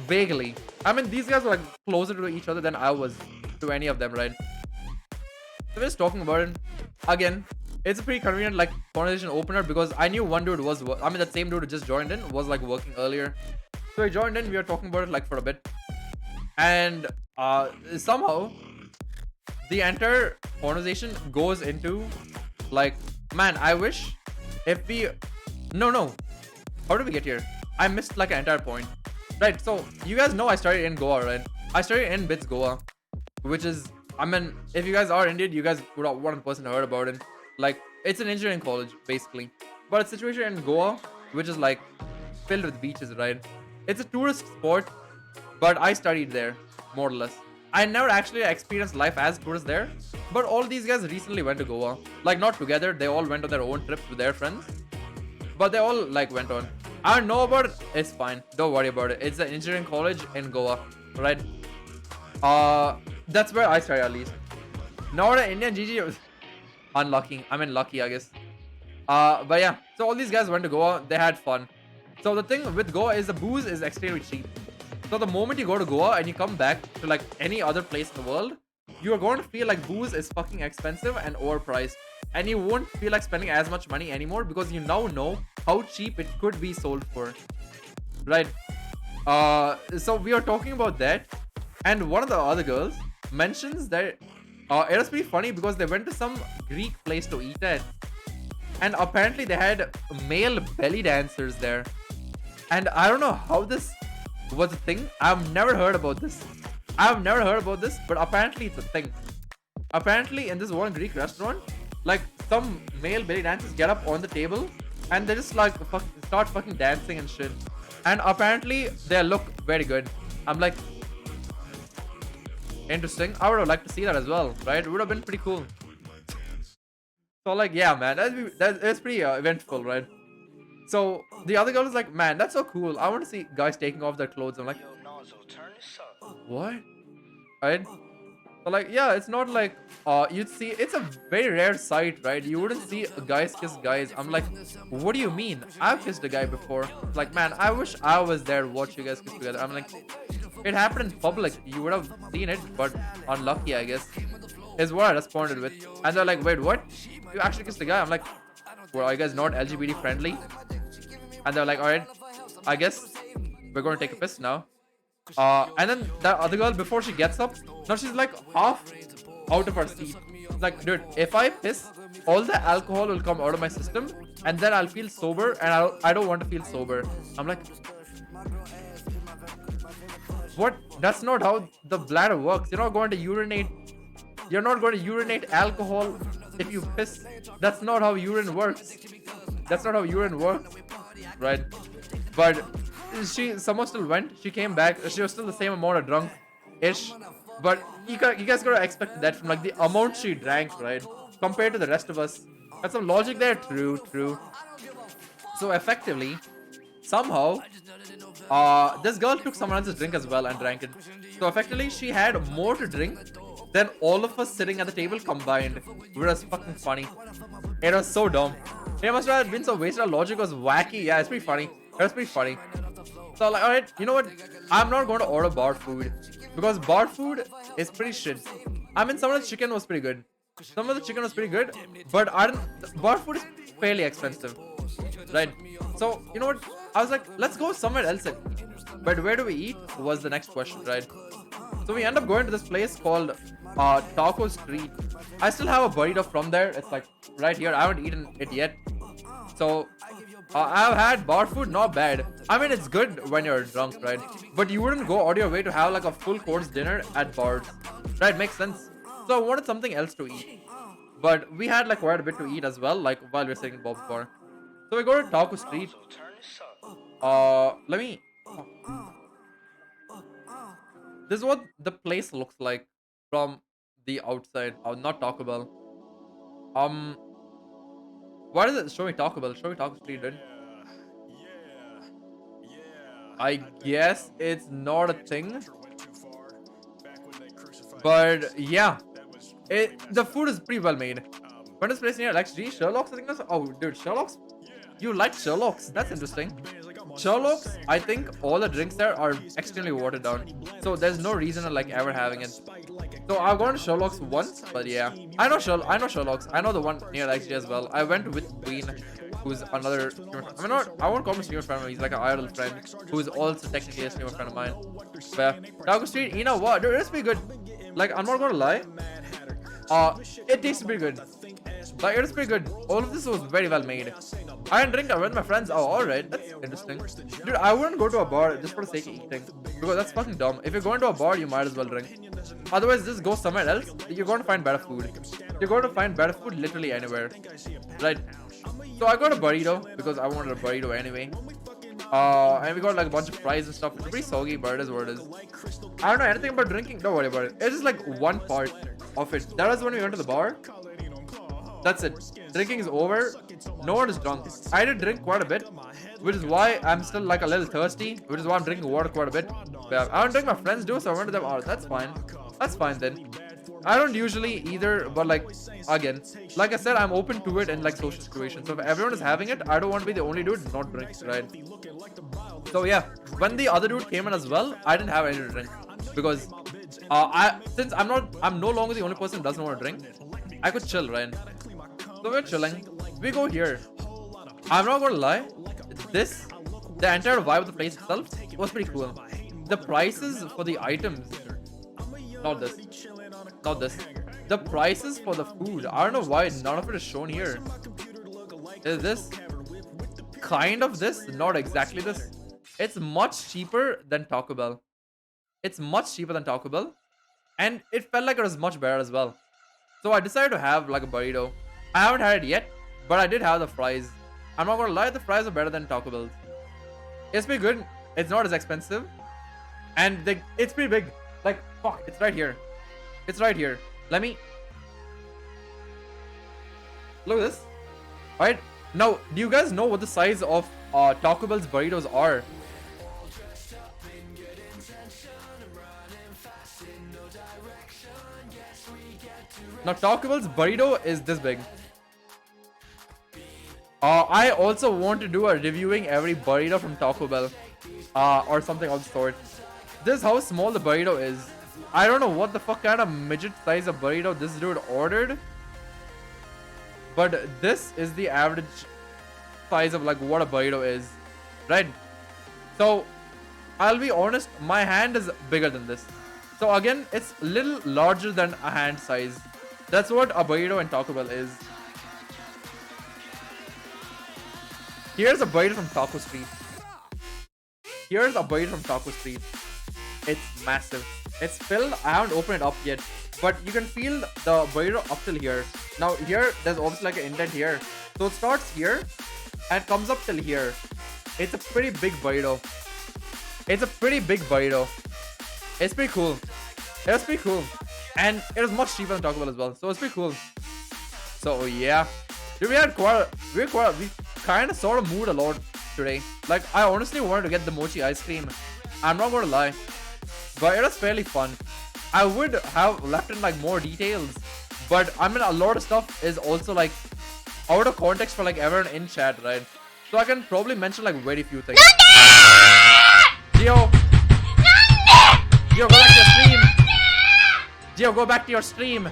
vaguely. I mean, these guys were like closer to each other than I was to any of them, right? So we're just talking about it. Again, it's a pretty convenient like conversation opener because I knew one dude was, I mean, that same dude who just joined in was like working earlier. So he joined in, we were talking about it like for a bit. And somehow the entire conversation goes into like, man, I wish if we, no, how did we get here? I missed like an entire point. Right, so you guys know I started in Goa, right? I started in BITS Goa, which is, I mean, if you guys are Indian, you guys would have 1% heard about it. Like, it's an engineering college, basically. But it's situated in Goa, which is like filled with beaches, right? It's a tourist spot, but I studied there, more or less. I never actually experienced life as tourists there, but all these guys recently went to Goa. Like, not together, they all went on their own trips with their friends, but they all like went on. I don't know about it, it's fine. Don't worry about it. It's an engineering college in Goa, right? That's where I studied at least. Not an Indian GG. Unlucky. I mean, lucky, I guess. But yeah, so all these guys went to Goa. They had fun. So the thing with Goa is the booze is extremely cheap. So the moment you go to Goa and you come back to like any other place in the world, you are going to feel like booze is fucking expensive and overpriced. And you won't feel like spending as much money anymore because you now know how cheap it could be sold for. Right? So we are talking about that. And one of the other girls mentions that it was pretty funny because they went to some Greek place to eat at. And apparently they had male belly dancers there. And I don't know how this was a thing. I've never heard about this. But apparently it's a thing. Apparently in this one Greek restaurant, like some male belly dancers get up on the table and they just like start fucking dancing and shit. And apparently they look very good. I'm like, interesting. I would have liked to see that as well, right? It would have been pretty cool. So like, yeah, man, that's pretty eventful, right? So the other girl is like, man, that's so cool. I want to see guys taking off their clothes. I'm like, what? Right? So like, yeah, it's not like you'd see. It's a very rare sight, right? You wouldn't see guys kiss guys. I'm like, what do you mean? I've kissed a guy before. Like, man, I wish I was there to watch you guys kiss together. I'm like, it happened in public. You would have seen it, but unlucky, I guess. Is what I responded with. And they're like, wait, what? You actually kissed a guy? I'm like, well, are you guys not LGBT friendly? And they're like, alright, I guess we're going to take a piss now. And then that other girl, before she gets up, now she's like half out of her seat. Like, dude, if I piss, all the alcohol will come out of my system and then I'll feel sober and I don't want to feel sober. I'm like, what? That's not how the bladder works. You're not going to urinate alcohol if you piss. That's not how urine works. Right? But someone still went. She came back. She was still the same amount of drunk-ish. But you guys gotta expect that from like the amount she drank, right? Compared to the rest of us. That's some logic there. True. So effectively, somehow, this girl took someone else's drink as well and drank it. So effectively, she had more to drink than all of us sitting at the table combined. It was fucking funny. It was so dumb. It must have been so wasted. Our logic was wacky. Yeah, it's pretty funny. It was pretty funny. So like, alright, you know what? I'm not going to order bar food because bar food is pretty shit. I mean, some of the chicken was pretty good. But bar food is fairly expensive, right? So you know what? I was like, let's go somewhere else and eat. But where do we eat was the next question, right? So we end up going to this place called Taco Street. I still have a burrito from there. It's like right here. I haven't eaten it yet. So I've had bar food, not bad. I mean, it's good when you're drunk, right? But you wouldn't go out of your way to have like a full course dinner at bars, right? Makes sense. So I wanted something else to eat. But we had like quite a bit to eat as well, like while we were sitting in Bob's bar. So we go to Taco Street. This is what the place looks like from the outside. Not Taco Bell. Why does it show me Taco Bell? Show me Taco Street, dude. I guess it's not a thing. But yeah, the food is pretty well made. When this place near like Sherlock's, I think that's. Oh, dude, Sherlock's. You like Sherlock's? That's interesting. Sherlock's, I think all the drinks there are extremely watered down, so there's no reason to like ever having it. So I've gone to Sherlock's once, but yeah, I know Sherlock's. I know the one near XG as well. I went with Queen, who's another. I mean, I won't call him a streamer friend. He's like an idol friend who's also technically a streamer friend of mine. But Taco Street, you know what? Dude, it's pretty good. Like, I'm not gonna lie. It tastes pretty good. Like, it is pretty good. All of this was very well made. I didn't drink. I went with my friends. Oh, alright. That's interesting. Dude, I wouldn't go to a bar just for the sake of eating. Because that's fucking dumb. If you're going to a bar, you might as well drink. Otherwise, just go somewhere else. You're going to find better food. You're going to find better food literally anywhere. Right? So I got a burrito because I wanted a burrito anyway. And we got like a bunch of fries and stuff. It's pretty soggy, but it is what it is. I don't know anything about drinking. Don't worry about it. It's just like one part of it. That was when we went to the bar. That's it. Drinking is over. No one is drunk. I did drink quite a bit, which is why I'm still like a little thirsty, which is why I'm drinking water quite a bit. But yeah, I don't think my friends do, so I went to them. Oh, that's fine. That's fine then. I don't usually either, but like, again, like I said, I'm open to it in like social situations. So if everyone is having it, I don't want to be the only dude not drinking, right? So yeah, when the other dude came in as well, I didn't have any to drink because since I'm no longer the only person who doesn't want to drink, I could chill, right? So we're chilling. We go here. I'm not gonna lie, the entire vibe of the place itself was pretty cool. The prices for the items, not this. The prices for the food, I don't know why none of it is shown here. Is this kind of this? Not exactly this. It's much cheaper than Taco Bell. It's much cheaper than Taco Bell. And it felt like it was much better as well. So I decided to have like a burrito. I haven't had it yet, but I did have the fries. I'm not gonna lie, the fries are better than Taco Bell's. It's pretty good. It's not as expensive. And it's pretty big. Like, fuck, it's right here. It's right here. Let me... Look at this. Alright. Now, do you guys know what the size of Taco Bell's burritos are? Now, Taco Bell's burrito is this big. I also want to do a reviewing every burrito from Taco Bell. Or something of the sort. This is how small the burrito is. I don't know what the fuck kind of midget size of burrito this dude ordered. But this is the average size of like what a burrito is. Right? So, I'll be honest, my hand is bigger than this. So again, it's a little larger than a hand size. That's what a burrito in Taco Bell is. Here's a burrito from Taco Street. Here's a burrito from Taco Street. It's massive. It's filled. I haven't opened it up yet, but you can feel the burrito up till here. Now here, there's obviously like an indent here. So it starts here and comes up till here. It's a pretty big burrito. It's a pretty big burrito. It's pretty cool. It's pretty cool. And it was much cheaper than Taco Bell as well. So it's pretty cool. So yeah. Dude, we kind of sort of moved a lot today. Like, I honestly wanted to get the mochi ice cream. I'm not gonna lie. But it was fairly fun. I would have left in like more details. But I mean, a lot of stuff is also like out of context for like everyone in chat, right? So I can probably mention like very few things. Gio! Gio, go back to your stream! Gio, go back to your stream!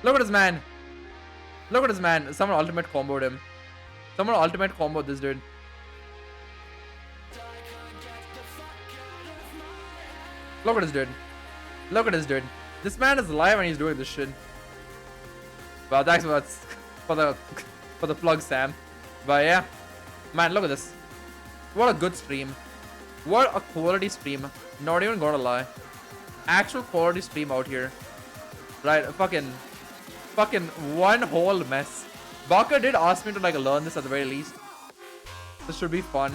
Look at this man! Look at this man. Someone ultimate comboed him. Someone ultimate comboed this dude. Look at this dude. Look at this dude. This man is alive and he's doing this shit. Well, thanks for the plug, Sam. But yeah, man, look at this. What a good stream. What a quality stream. Not even gonna lie. Actual quality stream out here. Right, fucking one whole mess. Baka did ask me to like learn this at the very least. This should be fun.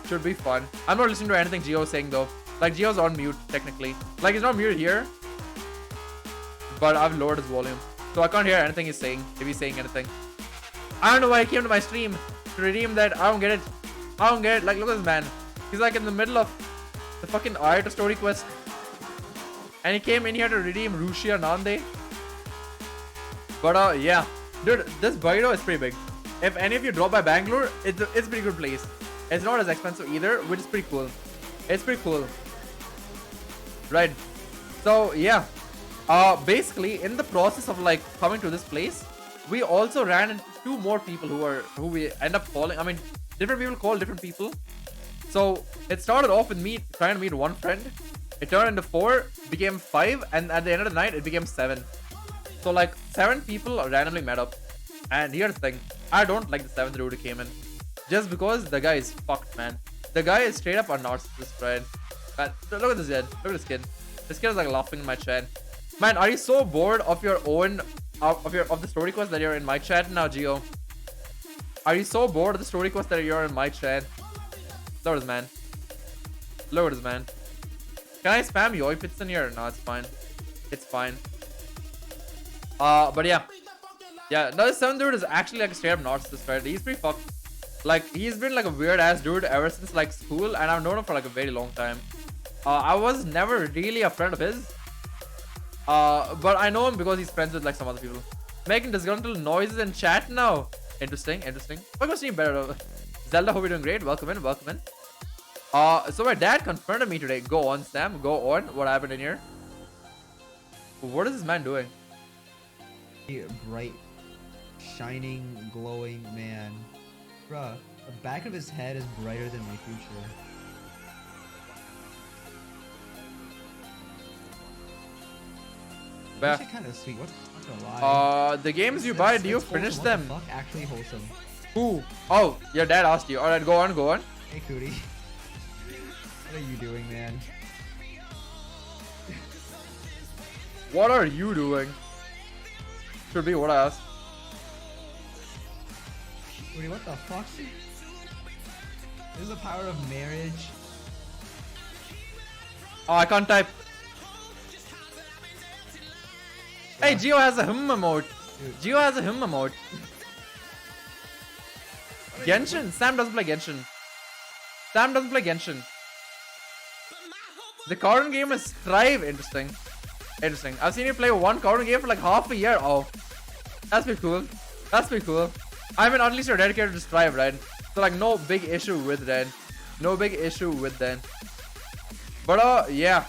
Should be fun. I'm not listening to anything Gio's saying though. Like, Gio's on mute technically. Like, he's not muted here, but I've lowered his volume, so I can't hear anything he's saying, if he's saying anything. I don't know why he came to my stream to redeem that. I don't get it. I don't get it. Like, look at this man. He's like in the middle of the fucking Ayata story quest, and he came in here to redeem Rushia Nande. But yeah, dude, this burrito is pretty big. If any of you drop by Bangalore, it's a pretty good place. It's not as expensive either, which is pretty cool. It's pretty cool. Right. So yeah. Basically, in the process of like coming to this place, we also ran into two more people who we end up calling. I mean, different people call different people. So it started off with me trying to meet one friend. It turned into 4, became 5, and at the end of the night, it became 7. So like 7 people randomly met up. And here's the thing, I don't like the 7th dude who came in, just because the guy is fucked, man. The guy is straight up a narcissist, right? Man, look at this kid. Look at this kid. This kid is like laughing in my chat. Man, are you so bored of your own of the story quest that you're in my chat now, Gio? Are you so bored of the story quest that you're in my chat? Look at this man. Look at this man. Can I spam Yoi Pits in here? No, it's fine. It's fine. But yeah. Yeah, no, this 7 dude is actually like a straight up narcissist, right? He's pretty fucked. Like, he's been like a weird ass dude ever since like school, and I've known him for like a very long time. I was never really a friend of his. But I know him because he's friends with like some other people. Making disgruntled noises in chat now. Interesting, interesting. We're gonna see better. Zelda, hope you're doing great. Welcome in, welcome in. So my dad confronted me today. Go on, Sam. Go on. What happened in here? What is this man doing? Bright, shining, glowing man. Bruh, the back of his head is brighter than my future. That's actually kind of sweet. What's not gonna lie? The games you buy, do you finish them? What the fuck? Actually wholesome. Who? Oh, your dad asked you. Alright, go on, go on. Hey, Cootie. What are you doing, man? What are you doing? Should be what I asked. Cootie, what the fuck? This is the power of marriage. Oh, I can't type. Hey, Gio has a him emote. Gio has a him emote. Genshin? Sam doesn't play Genshin. Sam doesn't play Genshin. The current game is Strive. Interesting. Interesting. I've seen you play one current game for like half a year. Oh. That's pretty cool. That's pretty cool. I mean, at least you're dedicated to Strive, right? So like no big issue with that. No big issue with that. But yeah.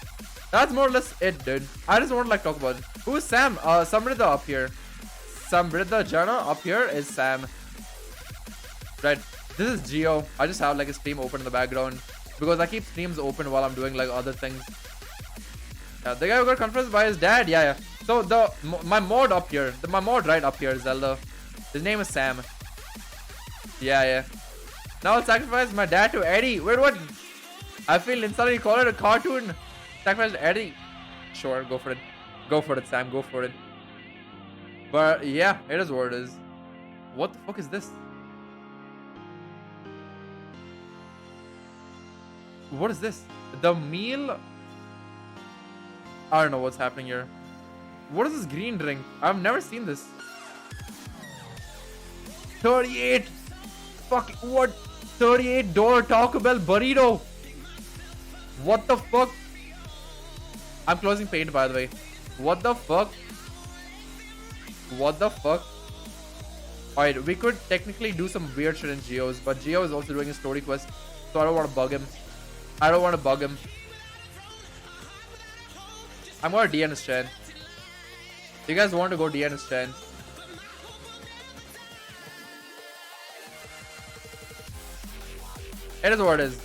That's more or less it, dude. I just want to like talk about it. Who is Sam? Samrida up here. Samrida Jana up here is Sam. Right. This is Geo. I just have like a stream open in the background because I keep streams open while I'm doing like other things. Yeah, the guy who got confused by his dad. Yeah. So my mod up here, my mod right up here, Zelda. His name is Sam. Yeah. Now I'll sacrifice my dad to Eddie. Wait, what? I feel insulted you call it a cartoon. Sacrifice Eddie. Sure, go for it. Go for it, Sam. Go for it. But yeah, it is what it is. What the fuck is this? What is this? The meal? I don't know what's happening here. What is this green drink? I've never seen this. 38. Fuck what? $38 Taco Bell burrito. What the fuck? I'm closing paint, by the way. What the fuck? What the fuck? Alright, we could technically do some weird shit in Geo's, but Geo is also doing a story quest, so I don't want to bug him. I don't want to bug him. I'm gonna DN his chan. You guys want to go DN his chan? It is what it is.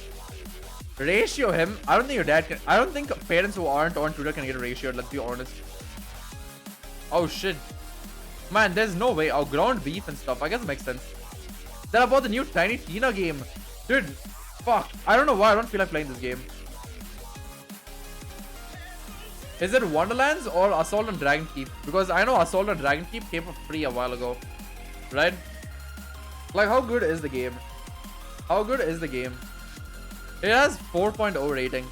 Ratio him. I don't think your dad can. I don't think parents who aren't on Twitter can get a ratio. Let's be honest. Oh shit. Man, there's no way. Oh, ground beef and stuff. I guess it makes sense. Then about the new Tiny Tina game. Dude, fuck. I don't know why I don't feel like playing this game. Is it Wonderlands or Assault on Dragon Keep? Because I know Assault on Dragon Keep came for free a while ago. Right? Like, how good is the game? How good is the game? It has 4.0 rating.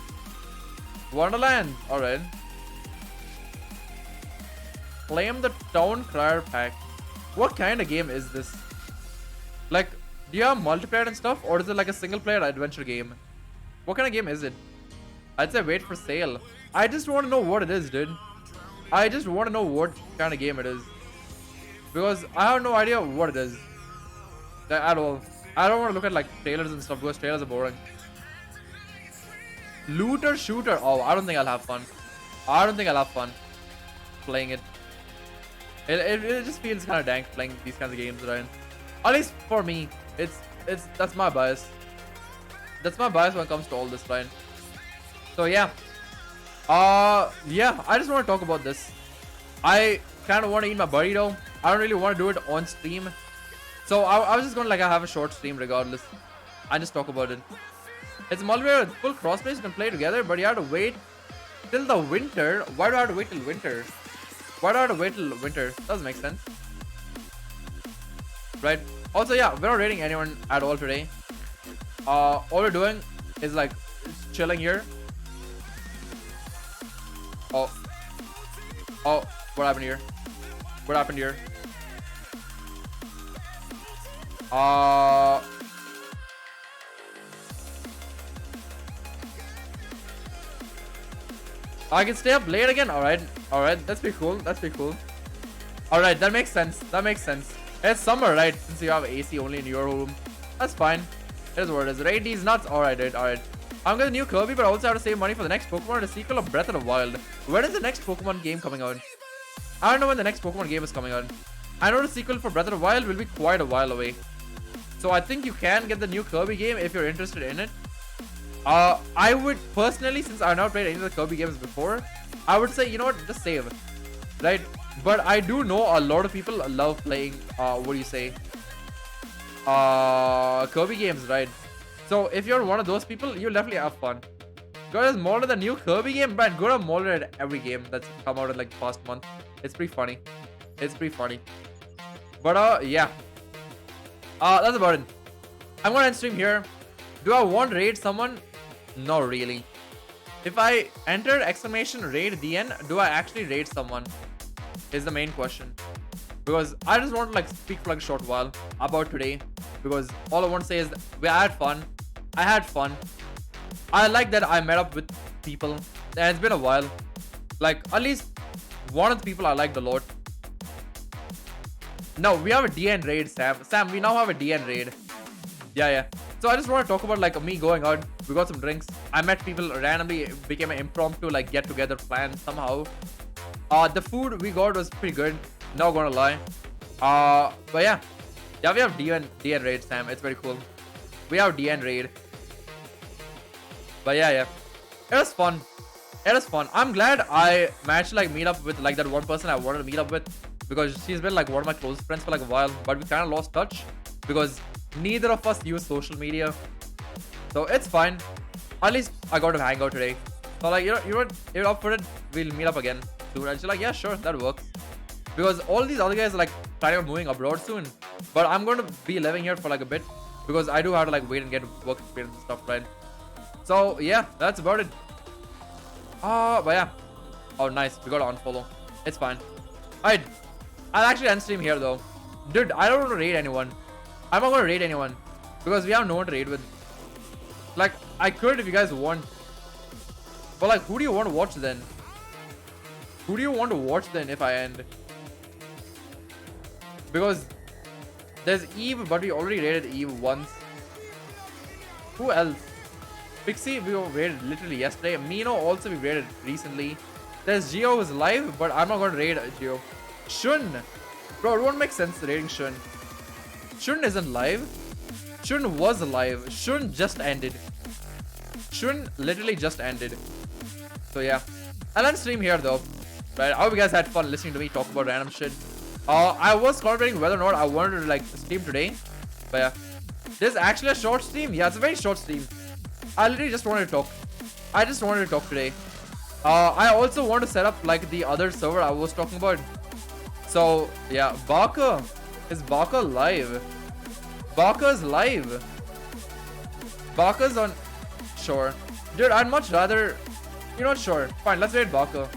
Wonderland. Alright. Claim the Town Crier pack. What kind of game is this? Like, do you have multiplayer and stuff? Or is it like a single player adventure game? What kind of game is it? I'd say wait for sale. I just want to know what it is, dude. I just want to know what kind of game it is. Because I have no idea what it is. At all. I don't want to look at like trailers and stuff because trailers are boring. Looter shooter. Oh, I don't think I'll have fun. I don't think I'll have fun playing it. It just feels kind of dank playing these kinds of games, right? At least for me, that's my bias. That's my bias when it comes to all this, right? So yeah, yeah. I just want to talk about this. I kind of want to eat my burrito. I don't really want to do it on stream, so I was just gonna like have a short stream regardless. I just talk about it. It's multiplayer with full crossplay, you can play together, but you have to wait till the winter. Why do I have to wait till winter? Why do I have to wait till winter? Doesn't make sense. Right? Also, yeah, we're not rating anyone at all today. All we're doing is like chilling here. Oh, oh, what happened here? What happened here? I can stay up late again. All right, that's pretty cool. That's pretty cool. All right, that makes sense. That makes sense. It's summer, right? Since you have AC only in your room, that's fine. It is what it is. Raid these nuts. All right, dude. All right. I'm getting a new Kirby, but I also have to save money for the next Pokemon, the sequel of Breath of the Wild. When is the next Pokemon game coming out? I don't know when the next Pokemon game is coming out. I know the sequel for Breath of the Wild will be quite a while away. So I think you can get the new Kirby game if you're interested in it. I would personally, since I've not played any of the Kirby games before, I would say, you know what, just save, right? But I do know a lot of people love playing, what do you say, Kirby games, right? So if you're one of those people, you'll definitely have fun. Go to modded the new Kirby game, but go to modded every game that's come out in like the past month. It's pretty funny. It's pretty funny. But yeah. That's about it. I'm gonna end stream here. Do I want to raid someone? No, really. If I enter exclamation raid DN, do I actually raid someone? Is the main question. Because I just want to like speak for like a short while about today. Because all I want to say is I had fun. I had fun. I like that I met up with people. And it's been a while. Like at least one of the people I liked a lot. No, we have a DN raid, Sam. Sam, we now have a DN raid. Yeah. So I just want to talk about like me going out. We got some drinks. I met people randomly. It became an impromptu like get together plan somehow. The food we got was pretty good. Not gonna lie. But yeah. Yeah, we have DN raid, Sam. It's very cool. We have DN raid. But yeah. It was fun. It was fun. I'm glad I managed to like meet up with like that one person I wanted to meet up with. Because she's been like one of my closest friends for like a while. But we kind of lost touch. Because neither of us use social media. So it's fine. At least I got to hang out today. So like, you're up for it. We'll meet up again soon. And she's like, yeah, sure, that works. Because all these other guys are like planning on moving abroad soon. But I'm going to be living here for like a bit. Because I do have to like wait and get work experience and stuff, right? So yeah, that's about it. But yeah. Oh, nice. We got to unfollow. It's fine. Alright. I'll actually end stream here though. Dude, I don't want to raid anyone. I'm not going to raid anyone. Because we have no one to raid with. Like, I could if you guys want. But like, who do you want to watch then? Who do you want to watch then if I end? Because there's Eve, but we already raided Eve once. Who else? Pixie, we raided literally yesterday. Mino also we raided recently. There's Geo who's live, but I'm not going to raid Geo. Shun. Bro, it won't make sense raiding Shun. Shun isn't live. Shun was live. Shun just ended. Shun literally just ended. So yeah. I'll end stream here though. Right. I hope you guys had fun listening to me talk about random shit. I was contemplating whether or not I wanted to like stream today. But yeah. This is actually a short stream. Yeah, it's a very short stream. I literally just wanted to talk. I just wanted to talk today. I also want to set up like the other server I was talking about. So yeah, Baka. Is Baka live? Baka's live. Baka's on. Sure. Dude, I'd much rather. You know what? Sure. Fine, let's raid Baka.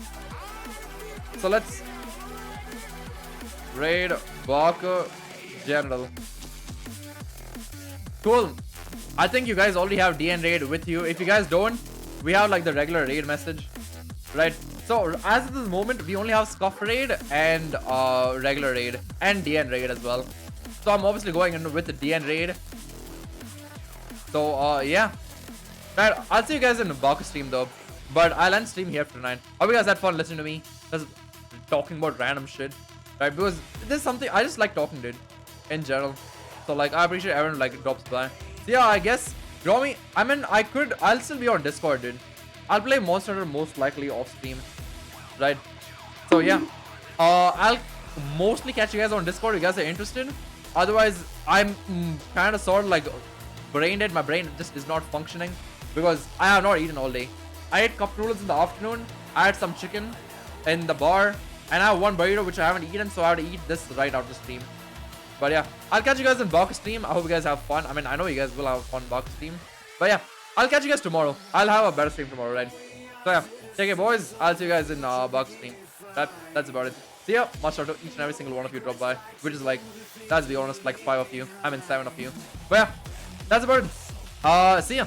So let's raid Baka General. Cool. I think you guys already have DN raid with you. If you guys don't, we have like the regular raid message. Right. So as of this moment, we only have Scuff raid and regular raid and DN raid as well. So I'm obviously going in with the DN raid. So yeah. Right, I'll see you guys in the Baka stream though. But I'll end stream here for tonight. Hope you guys had fun listening to me. Just talking about random shit. Right, because this is something I just like talking, dude. In general. So like I appreciate everyone like drops by. So yeah, I guess draw me. I mean I'll still be on Discord, dude. I'll play Monster Hunter most likely off stream. Right. So yeah. I'll mostly catch you guys on Discord if you guys are interested. Otherwise, I'm kind of sort of like brain dead. My brain just is not functioning because I have not eaten all day. I ate cup noodles in the afternoon. I had some chicken in the bar, and I have one burrito which I haven't eaten, so I have to eat this right after stream. But yeah, I'll catch you guys in box stream. I hope you guys have fun. I mean, I know you guys will have fun box stream. But yeah, I'll catch you guys tomorrow. I'll have a better stream tomorrow, right? So yeah, take care, boys. I'll see you guys in box stream. That's about it. See ya. Much love to each and every single one of you drop by, which is like, let's be honest, like 5 of you. I mean 7 of you. But yeah, that's about it. See ya.